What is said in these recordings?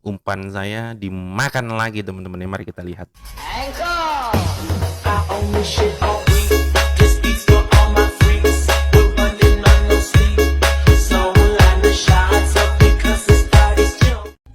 umpan saya dimakan lagi teman-teman. Mari kita lihat.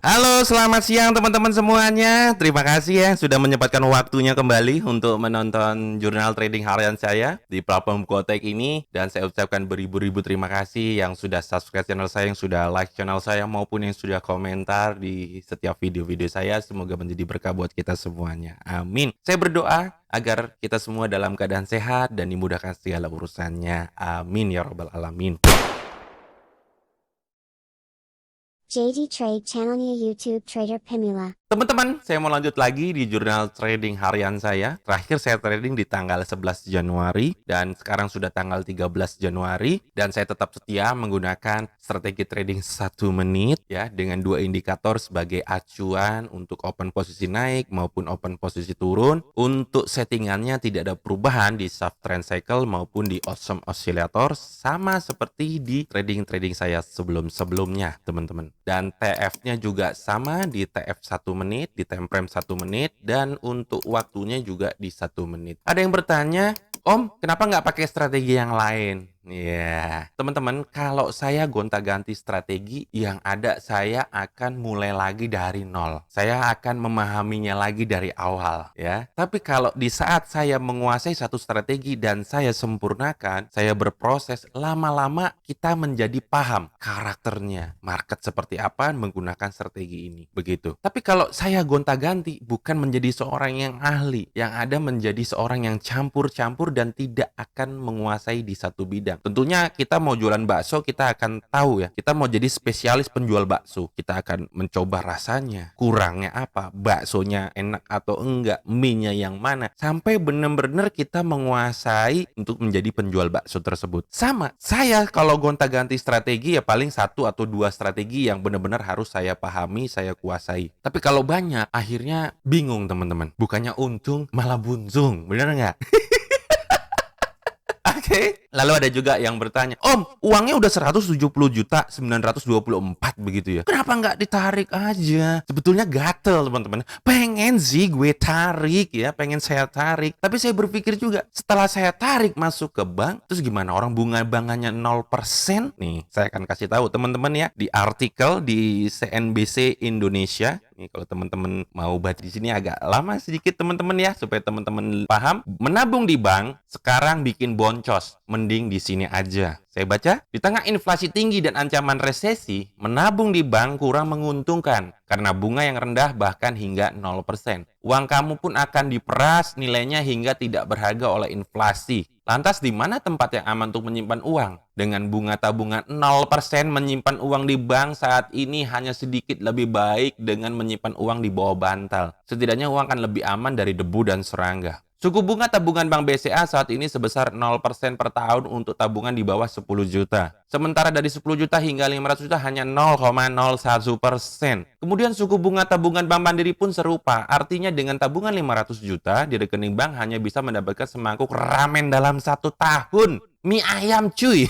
Halo, selamat siang teman-teman semuanya. Terima kasih ya sudah menyempatkan waktunya kembali untuk menonton jurnal trading harian saya di platform Quotek ini. Dan saya ucapkan beribu-ribu terima kasih yang sudah subscribe channel saya, yang sudah like channel saya, maupun yang sudah komentar di setiap video-video saya. Semoga menjadi berkah buat kita semuanya. Amin. Saya berdoa agar kita semua dalam keadaan sehat dan dimudahkan segala urusannya. Amin ya rabbal alamin. JD Trade channelnya YouTube Trader Pemula. Teman-teman, saya mau lanjut lagi di jurnal trading harian saya. Terakhir saya trading di tanggal 11 Januari dan sekarang sudah tanggal 13 Januari dan saya tetap setia menggunakan strategi trading 1 menit ya dengan 2 indikator sebagai acuan untuk open posisi naik maupun open posisi turun. Untuk settingannya tidak ada perubahan di soft trend cycle maupun di awesome oscillator, sama seperti di trading saya sebelum-sebelumnya, teman-teman. Dan TF-nya juga sama di TF 1 menit, di time frame 1 menit, dan untuk waktunya juga di 1 menit. Ada yang bertanya, Om, kenapa nggak pakai strategi yang lain? Ya, teman-teman, kalau saya gonta-ganti strategi, yang ada saya akan mulai lagi dari nol. Saya akan memahaminya lagi dari awal, ya. Tapi kalau di saat saya menguasai satu strategi dan saya sempurnakan, saya berproses, lama-lama kita menjadi paham karakternya, market seperti apa menggunakan strategi ini. Begitu. Tapi kalau saya gonta-ganti, bukan menjadi seorang yang ahli, yang ada menjadi seorang yang campur-campur dan tidak akan menguasai di satu bidang. Tentunya kita mau jualan bakso, kita akan tahu ya. Kita mau jadi spesialis penjual bakso. Kita akan mencoba rasanya, kurangnya apa, baksonya enak atau enggak, mie-nya yang mana. Sampai benar-benar kita menguasai untuk menjadi penjual bakso tersebut. Sama, saya kalau gonta-ganti strategi ya paling 1 atau 2 strategi yang benar-benar harus saya pahami, saya kuasai. Tapi kalau banyak, akhirnya bingung teman-teman. Bukannya untung, malah buntung. Benar nggak? Oke. Lalu ada juga yang bertanya, Om, uangnya udah 170 juta 924 begitu ya. Kenapa nggak ditarik aja? Sebetulnya gatel teman-teman. Pengen sih gue tarik ya, pengen saya tarik. Tapi saya berpikir juga, setelah saya tarik masuk ke bank, terus gimana orang bunga bangannya 0%? Nih, saya akan kasih tahu teman-teman ya, di artikel di CNBC Indonesia. Nih, kalau teman-teman mau baca di sini agak lama sedikit teman-teman ya, supaya teman-teman paham. Menabung di bank sekarang bikin boncos, mending di sini aja. Saya baca, di tengah inflasi tinggi dan ancaman resesi, menabung di bank kurang menguntungkan karena bunga yang rendah bahkan hingga 0%. Uang kamu pun akan diperas nilainya hingga tidak berharga oleh inflasi. Lantas di mana tempat yang aman untuk menyimpan uang? Dengan bunga tabungan 0%, menyimpan uang di bank saat ini hanya sedikit lebih baik dengan menyimpan uang di bawah bantal. Setidaknya uang akan lebih aman dari debu dan serangga. Suku bunga tabungan Bank BCA saat ini sebesar 0% per tahun untuk tabungan di bawah 10 juta. Sementara dari 10 juta hingga 500 juta hanya 0,01%. Kemudian suku bunga tabungan Bank Mandiri pun serupa. Artinya dengan tabungan 500 juta di rekening bank hanya bisa mendapatkan semangkuk ramen dalam 1 tahun. Mie ayam cuy.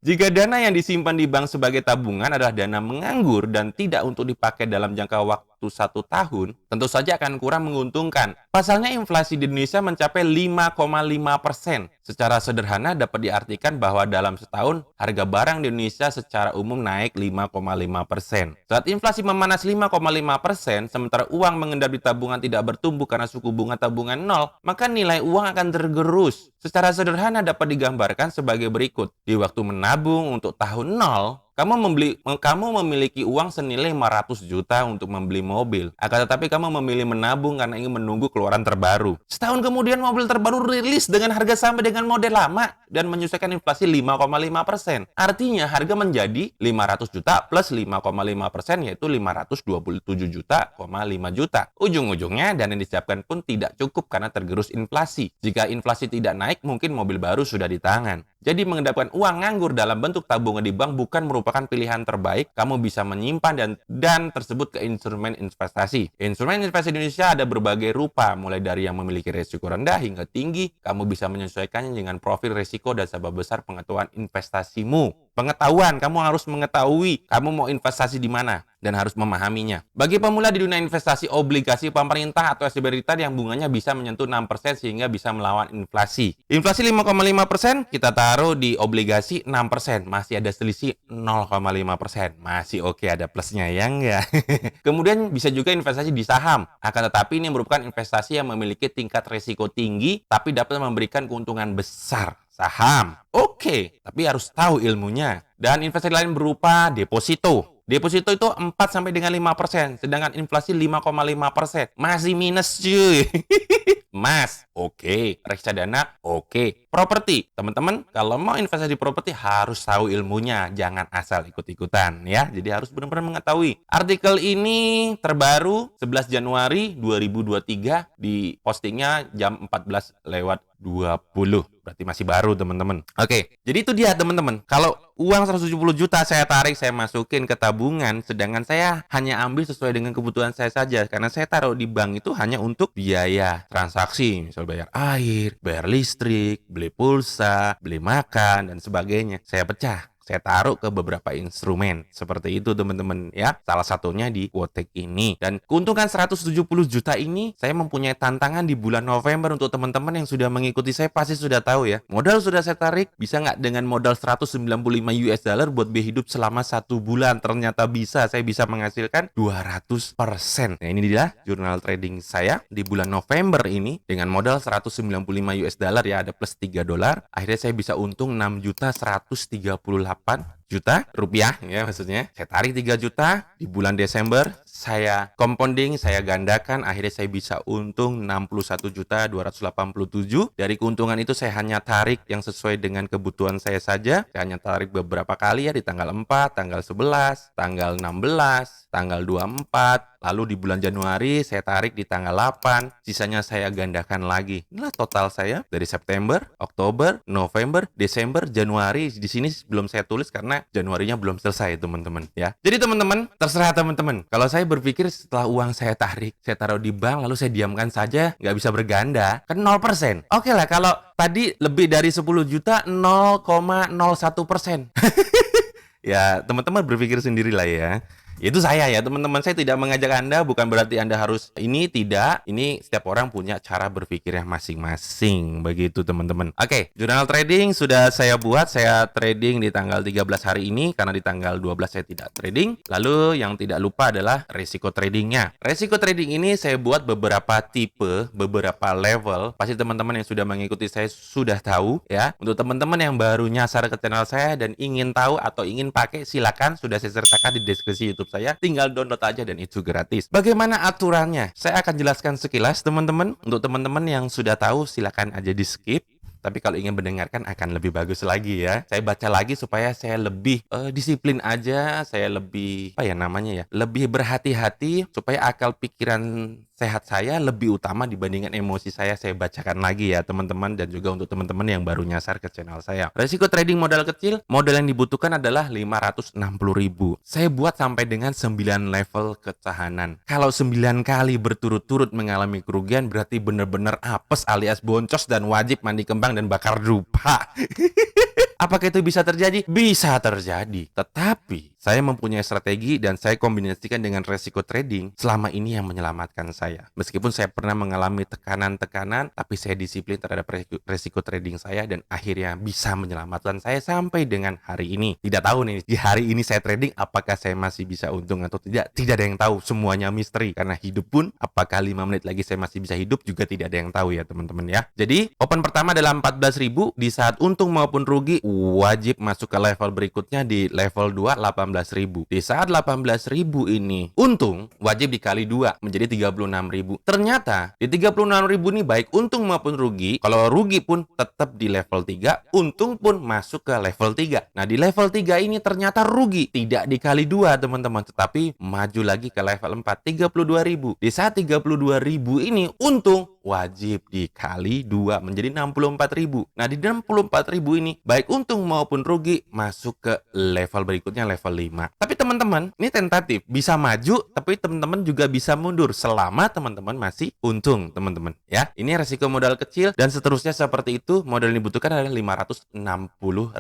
Jika dana yang disimpan di bank sebagai tabungan adalah dana menganggur dan tidak untuk dipakai dalam jangka waktu 1 tahun, tentu saja akan kurang menguntungkan. Pasalnya inflasi di Indonesia mencapai 5,5%. Secara sederhana dapat diartikan bahwa dalam setahun harga barang di Indonesia secara umum naik 5,5%. Saat inflasi memanas 5,5%, sementara uang mengendap di tabungan tidak bertumbuh karena suku bunga tabungan 0, maka nilai uang akan tergerus. Secara sederhana dapat digambarkan sebagai berikut. Di waktu menabung untuk tahun 0, kamu memiliki uang senilai 500 juta untuk membeli mobil. Akan tetapi kamu memilih menabung karena ingin menunggu keluaran terbaru. Setahun kemudian mobil terbaru rilis dengan harga sama dengan model lama dan menyesuaikan inflasi 5,5%. Artinya harga menjadi 500 juta plus 5,5% yaitu 527 juta, 5 juta. Ujung-ujungnya dana yang disiapkan pun tidak cukup karena tergerus inflasi. Jika inflasi tidak naik, mungkin mobil baru sudah di tangan. Jadi mengendapkan uang nganggur dalam bentuk tabungan di bank bukan merupakan pilihan terbaik. Kamu bisa menyimpan dan tersebut ke instrumen investasi. Instrumen investasi di Indonesia ada berbagai rupa, mulai dari yang memiliki risiko rendah hingga tinggi. Kamu bisa menyesuaikannya dengan profil risiko dan seberapa besar pengetahuan investasimu. Pengetahuan, kamu harus mengetahui kamu mau investasi di mana. dan harus memahaminya. Bagi pemula di dunia investasi obligasi pemerintah atau sekuritas yang bunganya bisa menyentuh 6% sehingga bisa melawan inflasi. Inflasi 5,5%, kita taruh di obligasi 6%. Masih ada selisih 0,5%. Masih oke, ada plusnya ya enggak? Kemudian bisa juga investasi di saham. Akan tetapi ini merupakan investasi yang memiliki tingkat risiko tinggi tapi dapat memberikan keuntungan besar. Saham, oke, tapi harus tahu ilmunya. Dan investasi lain berupa deposito. Deposito itu 4 sampai dengan 5%, sedangkan inflasi 5,5%. Masih minus cuy. Emas, oke. Reksadana, oke. Properti, teman-teman, kalau mau investasi di properti harus tahu ilmunya, jangan asal ikut-ikutan ya. Jadi harus benar-benar mengetahui. Artikel ini terbaru 11 Januari 2023 di postingnya jam 14:20. Berarti masih baru, teman-teman. Oke, jadi itu dia, teman-teman. Kalau uang 170 juta saya tarik, saya masukin ke tabungan, sedangkan saya hanya ambil sesuai dengan kebutuhan saya saja. Karena saya taruh di bank itu hanya untuk biaya transaksi, misal bayar air, bayar listrik, beli pulsa, beli makan, dan sebagainya. Saya pecah. Saya taruh ke beberapa instrumen. Seperti itu, teman-teman ya. Salah satunya di Quotek ini. Dan keuntungan 170 juta ini, saya mempunyai tantangan di bulan November. Untuk teman-teman yang sudah mengikuti saya pasti sudah tahu ya. Modal sudah saya tarik, bisa nggak dengan modal 195 US dollar buat biaya hidup selama 1 bulan? Ternyata bisa. Saya bisa menghasilkan 200%. Nah, ini dia jurnal trading saya di bulan November ini. Dengan modal 195 US dollar ya, ada plus 3 dolar. Akhirnya saya bisa untung 6.138 juta rupiah ya, maksudnya saya tarik 3 juta di bulan Desember, saya compounding, saya gandakan, akhirnya saya bisa untung 61.287. Dari keuntungan itu saya hanya tarik yang sesuai dengan kebutuhan saya saja. Saya hanya tarik beberapa kali ya, di tanggal 4, tanggal 11, tanggal 16, tanggal 24. Lalu di bulan Januari saya tarik di tanggal 8, sisanya saya gandakan lagi. Inilah total saya dari September, Oktober, November, Desember, Januari. Di sini belum saya tulis karena Januarinya belum selesai, teman-teman ya. Jadi teman-teman, terserah teman-teman. Kalau saya berpikir setelah uang saya tarik, saya taruh di bank lalu saya diamkan saja, nggak bisa berganda, kan 0%. Oke lah, kalau tadi lebih dari 10 juta 0,01%. Ya, teman-teman berpikir sendirilah ya. Itu saya ya, teman-teman. Saya tidak mengajak Anda, bukan berarti Anda harus ini, tidak. Ini setiap orang punya cara berpikirnya masing-masing. Begitu, teman-teman. Oke, jurnal trading sudah saya buat. Saya trading di tanggal 13 hari ini, karena di tanggal 12 saya tidak trading. Lalu yang tidak lupa adalah resiko tradingnya. Resiko trading ini saya buat beberapa tipe, beberapa level. Pasti teman-teman yang sudah mengikuti saya sudah tahu ya. Untuk teman-teman yang baru nyasar ke channel saya dan ingin tahu atau ingin pakai, silakan, sudah saya sertakan di deskripsi YouTube saya, tinggal download aja dan itu gratis. Bagaimana aturannya? Saya akan jelaskan sekilas, teman-teman. Untuk teman-teman yang sudah tahu, silakan aja di skip. Tapi kalau ingin mendengarkan akan lebih bagus lagi ya. Saya baca lagi supaya saya lebih disiplin aja, saya lebih lebih berhati-hati supaya akal pikiran sehat saya lebih utama dibandingkan emosi saya bacakan lagi ya, teman-teman, dan juga untuk teman-teman yang baru nyasar ke channel saya. Resiko trading modal kecil, modal yang dibutuhkan adalah 560.000. Saya buat sampai dengan 9 level ketahanan. Kalau 9 kali berturut-turut mengalami kerugian, berarti benar-benar apes alias boncos dan wajib mandi kembang dan bakar dupa. Apakah itu bisa terjadi? Bisa terjadi. Tetapi saya mempunyai strategi dan saya kombinasikan dengan resiko trading selama ini yang menyelamatkan saya. Meskipun saya pernah mengalami tekanan-tekanan, tapi saya disiplin terhadap resiko trading saya dan akhirnya bisa menyelamatkan saya sampai dengan hari ini. Tidak tahu nih, di hari ini saya trading apakah saya masih bisa untung atau tidak? Tidak ada yang tahu, semuanya misteri. Karena hidup pun, apakah 5 menit lagi saya masih bisa hidup juga tidak ada yang tahu ya, teman-teman ya. Jadi, open pertama adalah 14.000, di saat untung maupun rugi wajib masuk ke level berikutnya di level 2 18.000. Di saat 18.000 ini untung wajib dikali 2 menjadi 36.000. Ternyata di 36.000 ini baik untung maupun rugi, kalau rugi pun tetap di level 3, untung pun masuk ke level 3. Nah, di level 3 ini ternyata rugi tidak dikali 2, teman-teman, tetapi maju lagi ke level 4 32.000. Di saat 32.000 ini untung wajib dikali 2 menjadi 64.000. Nah, di 64.000 ini baik untung maupun rugi masuk ke level berikutnya, level 5. Tapi teman-teman, ini tentatif, bisa maju tapi teman-teman juga bisa mundur selama teman-teman masih untung, teman-teman ya. Ini resiko modal kecil dan seterusnya seperti itu. Modal yang dibutuhkan adalah 560.000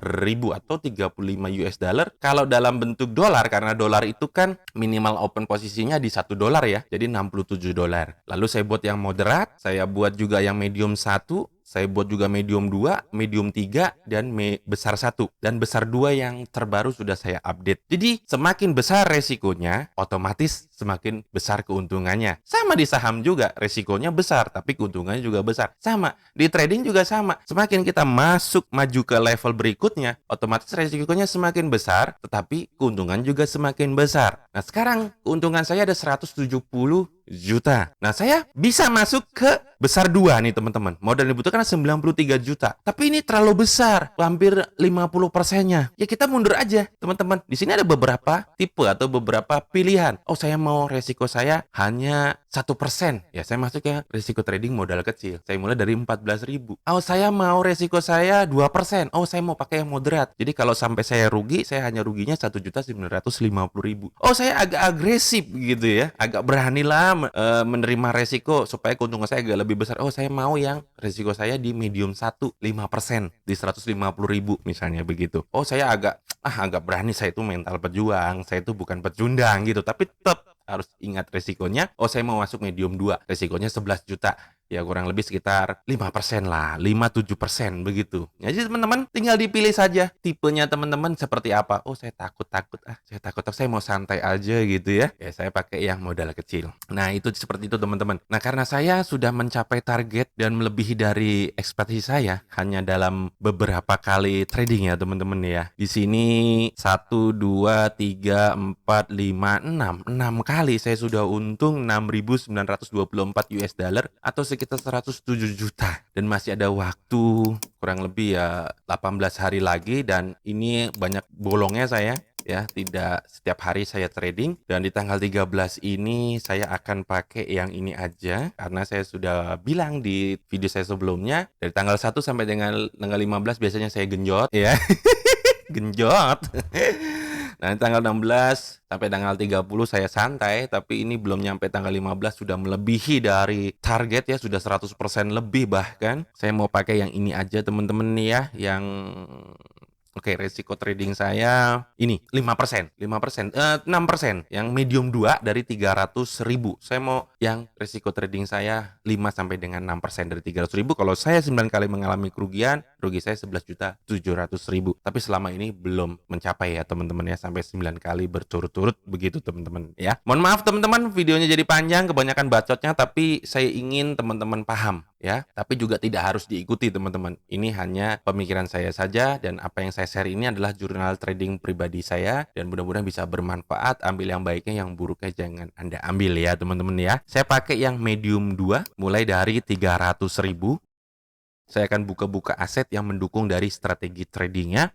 atau 35 US dollar. Kalau dalam bentuk dolar, karena dolar itu kan minimal open posisinya di $1 ya, jadi $67. Lalu saya buat yang moderat, saya buat juga yang medium 1, saya buat juga medium 2, medium 3, dan besar 1. Dan besar 2 yang terbaru sudah saya update. Jadi semakin besar resikonya, otomatis semakin besar keuntungannya. Sama di saham juga, resikonya besar, tapi keuntungannya juga besar. Sama, di trading juga sama. Semakin kita maju ke level berikutnya, otomatis resikonya semakin besar, tetapi keuntungan juga semakin besar. Nah, sekarang keuntungan saya ada 170 juta. Nah, saya bisa masuk ke besar 2 nih teman-teman. Modal yang dibutuhkan 93 juta. Tapi ini terlalu besar, hampir 50%-nya. Ya kita mundur aja, teman-teman. Di sini ada beberapa tipe atau beberapa pilihan. Oh, saya mau resiko saya hanya 1%. Ya, saya masuk ke resiko trading modal kecil. Saya mulai dari 14.000. Oh, saya mau resiko saya 2%. Oh, saya mau pakai yang moderat. Jadi kalau sampai saya rugi, saya hanya ruginya 1.950.000. Oh, saya agak agresif gitu ya. Agak beranilah menerima resiko supaya keuntungan saya agak lebih besar. Oh, saya mau yang resiko saya di medium 1, 5%, di 150.000 misalnya begitu. Oh, saya agak berani, saya itu mental pejuang, saya itu bukan pecundang gitu, tapi tetap harus ingat resikonya. Oh, saya mau masuk medium 2, resikonya 11 juta. Ya kurang lebih sekitar 5% lah, 5-7% begitu. Ya, jadi teman-teman tinggal dipilih saja tipenya teman-teman seperti apa. Oh, saya takut, saya mau santai aja gitu ya. Ya, saya pakai yang modal kecil. Nah, itu seperti itu teman-teman. Nah, karena saya sudah mencapai target dan melebihi dari ekspektasi saya hanya dalam beberapa kali trading ya teman-teman ya. Di sini 1, 2, 3, 4, 5, 6 kali saya sudah untung 6.924 US dollar atau sekitar 107 juta. Dan masih ada waktu kurang lebih ya 18 hari lagi, dan ini banyak bolongnya saya ya, tidak setiap hari saya trading. Dan di tanggal 13 ini saya akan pakai yang ini aja, karena saya sudah bilang di video saya sebelumnya dari tanggal 1 sampai dengan tanggal 15 biasanya saya genjot ya. Genjot. Nah, tanggal 16 sampai tanggal 30 saya santai, tapi ini belum nyampe tanggal 15 sudah melebihi dari target ya, sudah 100% lebih bahkan. Saya mau pakai yang ini aja teman-teman nih ya, yang oke, resiko trading saya ini 5%, 6%, yang medium 2 dari 300.000. Saya mau yang resiko trading saya 5 sampai dengan 6% dari 300.000. Kalau saya 9 kali mengalami kerugian, rugi saya 11.700.000. Tapi selama ini belum mencapai ya teman-teman ya, sampai 9 kali berturut-turut begitu teman-teman ya. Mohon maaf teman-teman, videonya jadi panjang, kebanyakan bacotnya, tapi saya ingin teman-teman paham ya, tapi juga tidak harus diikuti teman-teman. Ini hanya pemikiran saya saja, dan apa yang saya share ini adalah jurnal trading pribadi saya, dan mudah-mudahan bisa bermanfaat. Ambil yang baiknya, yang buruknya jangan Anda ambil ya teman-teman ya. Saya pakai yang medium 2 mulai dari 300.000. Saya akan buka-buka aset yang mendukung dari strategi tradingnya.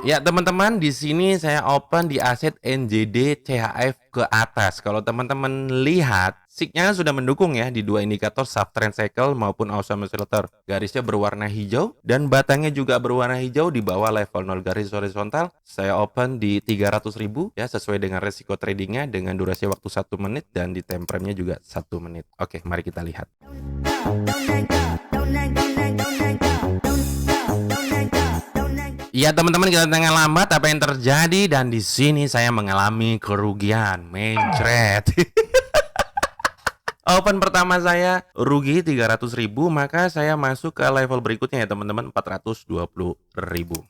Ya teman-teman, di sini saya open di aset NZD CHF ke atas. Kalau teman-teman lihat, signalnya sudah mendukung ya di dua indikator Subtrend Cycle maupun Awesome Oscillator. Garisnya berwarna hijau dan batangnya juga berwarna hijau di bawah level 0 garis horizontal. Saya open di 300.000 ya, sesuai dengan resiko tradingnya dengan durasi waktu 1 menit dan di time frame-nya juga 1 menit. Oke, mari kita lihat. Ya teman-teman, kita tengah lambat apa yang terjadi, dan di sini saya mengalami kerugian mencret. Open pertama saya rugi 300.000, maka saya masuk ke level berikutnya ya teman-teman, 420.000.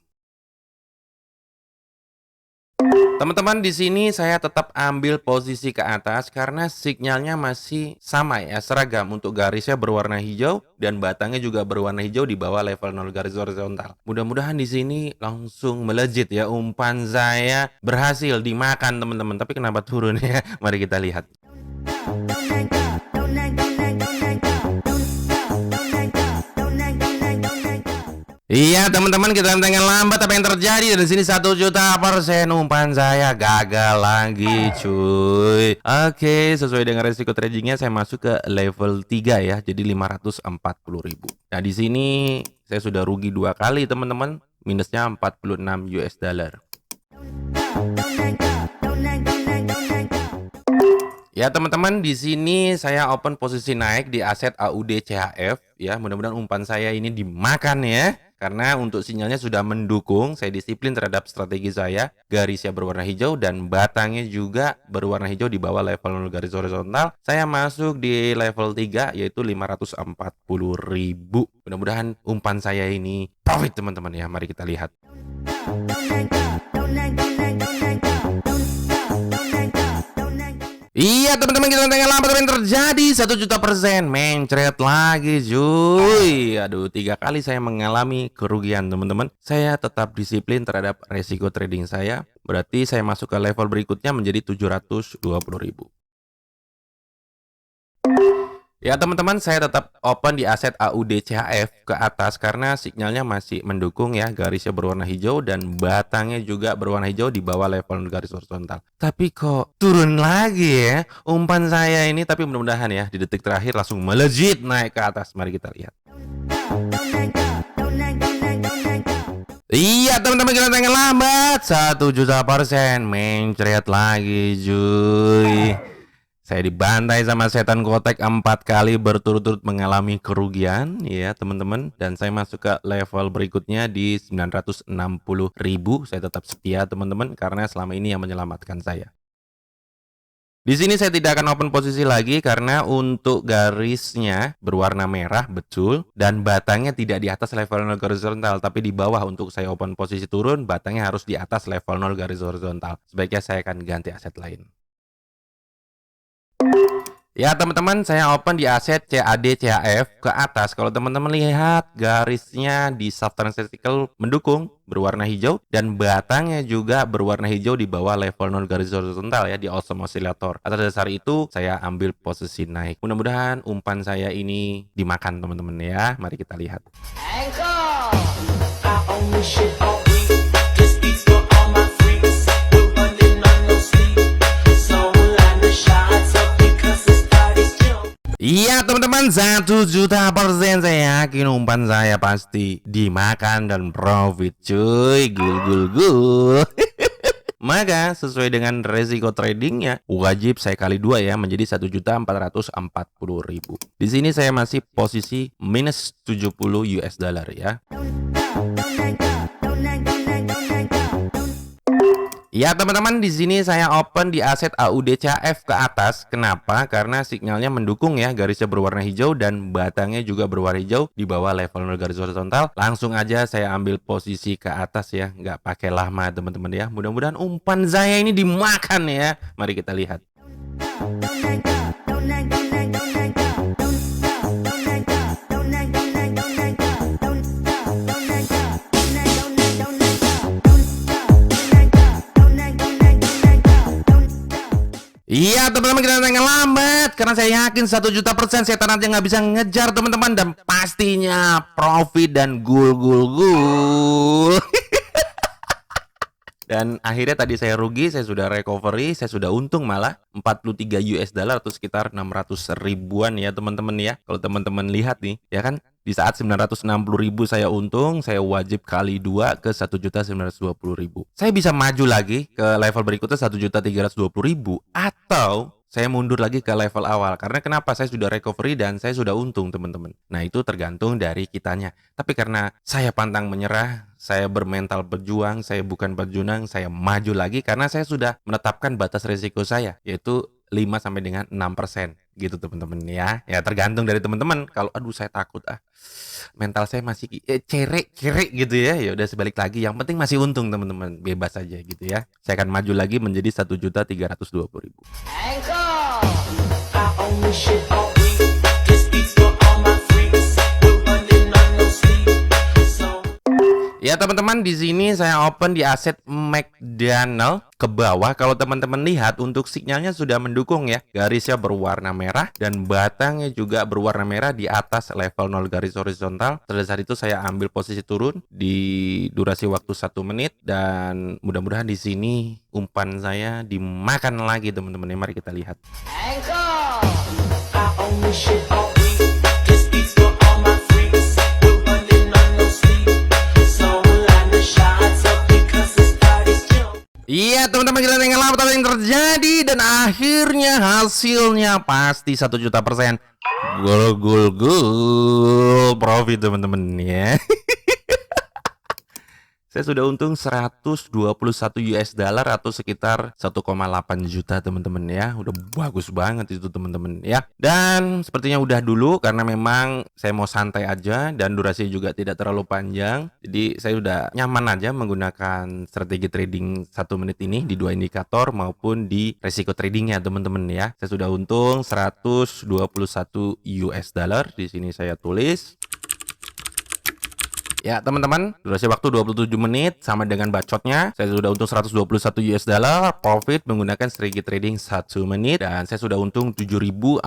Teman-teman, di sini saya tetap ambil posisi ke atas karena sinyalnya masih sama ya, seragam. Untuk garisnya berwarna hijau dan batangnya juga berwarna hijau di bawah level 0 garis horizontal. Mudah-mudahan di sini langsung melejit ya, umpan saya berhasil dimakan teman-teman. Tapi kenapa turun ya? Mari kita lihat. Iya teman-teman, kita tengah lambat apa yang terjadi di sini 1 juta% umpan saya gagal lagi cuy. Oke, sesuai dengan resiko tradingnya saya masuk ke level 3 ya, jadi 540.000. Nah di sini saya sudah rugi 2 kali teman-teman, minusnya 46 US dollar. Ya teman-teman, di sini saya open posisi naik di aset AUD CHF ya. Mudah-mudahan umpan saya ini dimakan ya. Karena untuk sinyalnya sudah mendukung, saya disiplin terhadap strategi saya. Garisnya berwarna hijau dan batangnya juga berwarna hijau di bawah level 0 garis horizontal. Saya masuk di level 3 yaitu 540.000. Mudah-mudahan umpan saya ini profit teman-teman ya. Mari kita lihat. Iya teman-teman, kita tengah lambat apa yang terjadi 1 juta% mencret lagi cuy. Aduh, 3 kali saya mengalami kerugian teman-teman. Saya tetap disiplin terhadap resiko trading saya. Berarti saya masuk ke level berikutnya menjadi 720.000. Ya teman-teman, saya tetap open di aset AUD CHF ke atas karena sinyalnya masih mendukung ya, garisnya berwarna hijau dan batangnya juga berwarna hijau di bawah level garis horizontal. Tapi kok turun lagi ya umpan saya ini, tapi mudah-mudahan ya di detik terakhir langsung melejit naik ke atas. Mari kita lihat. Iya teman-teman, kita tengah lambat 1 juta% mencret lagi cuy. Saya dibantai sama setan kotek 4 kali berturut-turut mengalami kerugian ya teman-teman. Dan saya masuk ke level berikutnya di 960.000. Saya tetap setia teman-teman karena selama ini yang menyelamatkan saya. Di sini saya tidak akan open posisi lagi karena untuk garisnya berwarna merah betul dan batangnya tidak di atas level 0 garis horizontal tapi di bawah. Untuk saya open posisi turun, batangnya harus di atas level 0 garis horizontal. Sebaiknya saya akan ganti aset lain. Ya teman-teman, saya open di aset CAD CHF ke atas. Kalau teman-teman lihat garisnya di Southern Vertical mendukung berwarna hijau dan batangnya juga berwarna hijau di bawah level 0 garis horizontal ya di Awesome Oscillator. Atas dasar itu saya ambil posisi naik. Mudah-mudahan umpan saya ini dimakan teman-teman ya. Mari kita lihat. Iya teman-teman, 1 juta% saya yakin umpan saya pasti dimakan dan profit cuy. Gul. Maka sesuai dengan resiko tradingnya wajib saya kali 2 ya menjadi 1.440.000. Di sini saya masih posisi minus 70 US dollar ya. Ya teman-teman, di sini saya open di aset AUD CHF ke atas. Kenapa? Karena sinyalnya mendukung ya, garisnya berwarna hijau dan batangnya juga berwarna hijau di bawah level 0 garis horizontal. Langsung aja saya ambil posisi ke atas ya, nggak pakai lama teman-teman ya. Mudah-mudahan umpan saya ini dimakan ya. Mari kita lihat. Iya teman-teman, kita tengah lambat karena saya yakin 1 juta% setan aja nggak bisa ngejar teman-teman, dan pastinya profit dan gul. Dan akhirnya tadi saya rugi, saya sudah recovery, saya sudah untung malah 43 US dollar atau sekitar 600 ribuan ya teman-teman ya. Kalau teman-teman lihat nih ya kan, di saat 960.000 saya untung, saya wajib kali 2 ke 1.920.000. Saya bisa maju lagi ke level berikutnya 1.320.000 atau saya mundur lagi ke level awal. Karena kenapa? Saya sudah recovery dan saya sudah untung teman-teman. Nah itu tergantung dari kitanya. Tapi karena saya pantang menyerah, saya bermental berjuang, saya bukan berjunang, saya maju lagi karena saya sudah menetapkan batas risiko saya, yaitu 5 sampai dengan 6% gitu teman-teman ya. Ya tergantung dari teman-teman. Kalau aduh saya takut mental saya masih cerek gitu ya. Ya udah sebalik lagi. Yang penting masih untung teman-teman. Bebas aja gitu ya. Saya akan maju lagi menjadi 1.320.000. Ya teman-teman, di sini saya open di aset McDonald ke bawah. Kalau teman-teman lihat untuk sinyalnya sudah mendukung ya. Garisnya berwarna merah dan batangnya juga berwarna merah di atas level 0 garis horizontal. Pada saat itu saya ambil posisi turun di durasi waktu 1 menit dan mudah-mudahan di sini umpan saya dimakan lagi teman-teman. Mari kita lihat. Iya teman-teman, kita tinggal apa yang terjadi dan akhirnya hasilnya pasti 1.000.000%. Gol profit teman-teman ya. Saya sudah untung 121 US dollar atau sekitar 1,8 juta teman-teman ya. Udah bagus banget itu teman-teman ya. Dan sepertinya udah dulu karena memang saya mau santai aja dan durasi juga tidak terlalu panjang. Jadi saya udah nyaman aja menggunakan strategi trading 1 menit ini di 2 indikator maupun di resiko tradingnya teman-teman ya. Saya sudah untung 121 US dollar. Di sini saya tulis. Ya teman-teman, durasi waktu 27 menit sama dengan bacotnya. Saya sudah untung 121 US dollar profit menggunakan strategi trading 1 menit. Dan saya sudah untung 7.045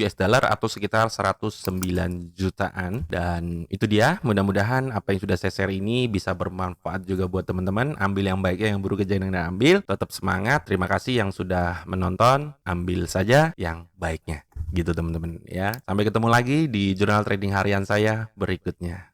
US dollar atau sekitar 109 jutaan. Dan itu dia, mudah-mudahan apa yang sudah saya share ini bisa bermanfaat juga buat teman-teman. Ambil yang baiknya, yang buruknya jangan ambil. Tetap semangat, terima kasih yang sudah menonton. Ambil saja yang baiknya gitu teman-teman ya. Sampai ketemu lagi di jurnal trading harian saya berikutnya.